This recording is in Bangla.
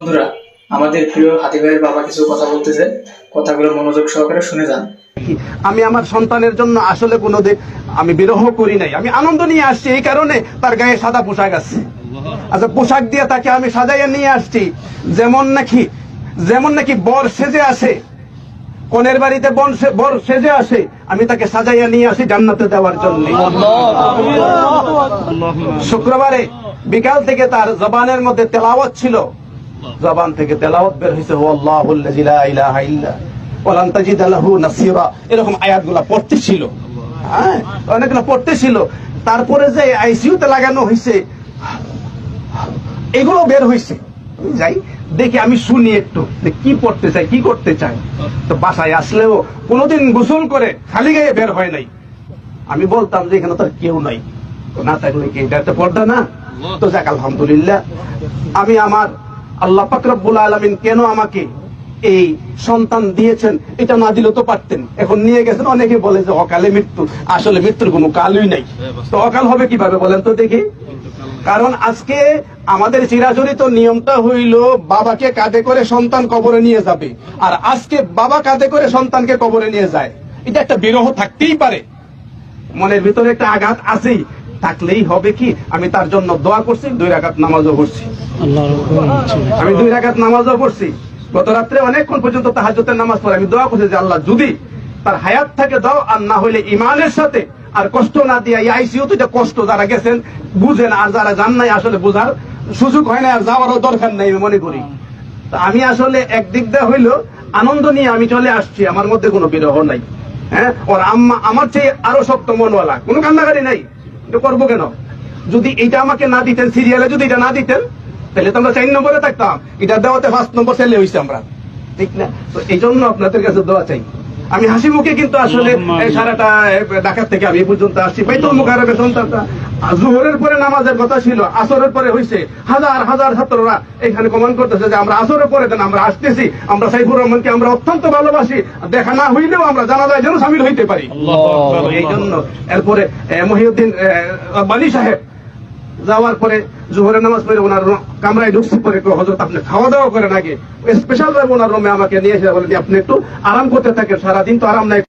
বন্ধুরা, আমাদের প্রিয় হাতি ভাইয়ের বাবা কিছু কথা বলতেছে, কথাগুলো মনোযোগ সহকারে শুনে যান। আমি আমার সন্তানের জন্য আসলে কোনোদিন আমি বিরহ করি নাই, আমি আনন্দ নিয়ে আসছি। এই কারণে তার গায়ে সাদা পোশাক আছে। আচ্ছা, পোশাক দিয়ে তাকে আমি সাজাইয়া নিয়ে আসছি, যেমন নাকি বর সেজে আসে, কনের বাড়িতে বর সেজে আসে, আমি তাকে সাজাইয়া নিয়ে আসি জান্নাতে দেওয়ার জন্য। শুক্রবারে বিকাল থেকে তার জবানের মধ্যে তেলাওয়াত ছিল, জবান থেকে তেলাওয়াত বের হয়েছে, আল্লাহুল্লাযী লা ইলাহা ইল্লা ওয়ালান তাজিদা লাহু নাসীরা, এরকম আয়াতগুলো পড়তেছিল। হ্যাঁ, অনেকগুলো পড়তেছিল। তারপরে যে আইসিইউতে লাগানো হয়েছে, এগুলো বের হয়েছে। যাই দেখি, আমি শুনি একটু কি পড়তে চাই, কি করতে চাই। তো বাসায় আসলেও কোনোদিন গোসল করে খালি গায়ে বের হয় নাই। আমি বলতাম যে এখানে তো কেউ নাই, না থাকলে কি এটা একটা পর্দা না? তো যাক, আলহামদুলিল্লাহ, আমি আমার আল্লাহ পাক রব্বুল আলামিন কেন আমাকে এই সন্তান দিয়েছেন এটা না দিলেও তো পারতেন। এখন নিয়ে গেছেন, অনেকে বলে যে অকালে মৃত্যু। আসলে মৃত্যুর কোনো কালই নাই, তো অকাল হবে কিভাবে বলেন তো দেখি? কারণ আজকে আমাদের চিরাচরিত নিয়মটা হইল বাবাকে কাঁধে করে সন্তান কবরে নিয়ে যাবে, আর আজকে বাবা কাঁধে করে সন্তানকে কবরে নিয়ে যায়। এটা একটা বিরহ থাকতেই পারে, মনের ভিতরে একটা আঘাত আছেই, থাকলেই হবে কি? আমি তার জন্য দোয়া করছি, 2 রাকাত নামাজও পড়ছি। আমি 2 রাকাত নামাজও পড়ছি। গত রাত্রে অনেকক্ষণ পর্যন্ত তাহাজ্জুদের নামাজ পড়ে আমি দোয়া করছি যে আল্লাহ, যদি তার হায়াত থাকে দাও, আর না হইলে ইমানের সাথে আর কষ্ট না দিয়া, এই আইসিইউতে যে কষ্ট যারা গেছেন বুঝেন, আর যারা যান নাই আসলে বোঝার সুযোগ হয় না, আর যাওয়ারও দরকার নেই আমি মনে করি। আমি আসলে একদিক দিয়ে হইল আনন্দ নিয়ে আমি চলে আসছি, আমার মধ্যে কোনো বিরহ নাই। হ্যাঁ, ওর আম্মা আমার চেয়ে আরো শক্ত মনওয়ালা, কোনো কান্নাকারি নাই। এটা করবো কেন? যদি এটা আমাকে না দিতেন, সিরিয়ালে যদি এটা না দিতেন, তাহলে তো আমরা 4 নম্বরে থাকতাম। এটা দেওয়াতে 1 নম্বর ছেলে হয়েছে আমরা, ঠিক না? তো এই জন্য আপনাদের কাছে দোয়া চাই। আমি হাসি মুখে কিন্তু আসলে সারাটা ঢাকা থেকে আমি পর্যন্ত আসছি। বাইতুল মুকাররমে সন্তানটা জোহরের পরে নামাজের কথা ছিল, আসরের পরে হয়েছে। হাজার হাজার ছাত্ররা এখানে কমেন্ট করতেছে যে আমরা আসরের পরে দেন, আমরা আসতেছি, আমরা সাইফুর রহমানকে আমরা অত্যন্ত ভালোবাসি, দেখা না হইলেও আমরা জানাজায় যেন সামিল হইতে পারি। এই জন্য এরপরে মহিউদ্দিন বালি সাহেব যাওয়ার পরে জোহরের নামাজ পড়ে ওনার কামরায় ঢুকছি, পরে হযরত আপনি খাওয়া দাওয়া করেন আগে, স্পেশাল ভাবে ওনার রুমে আমাকে নিয়ে এসে বলেন আপনি একটু আরাম করতে থাকেন, সারাদিন তো আরাম নাই।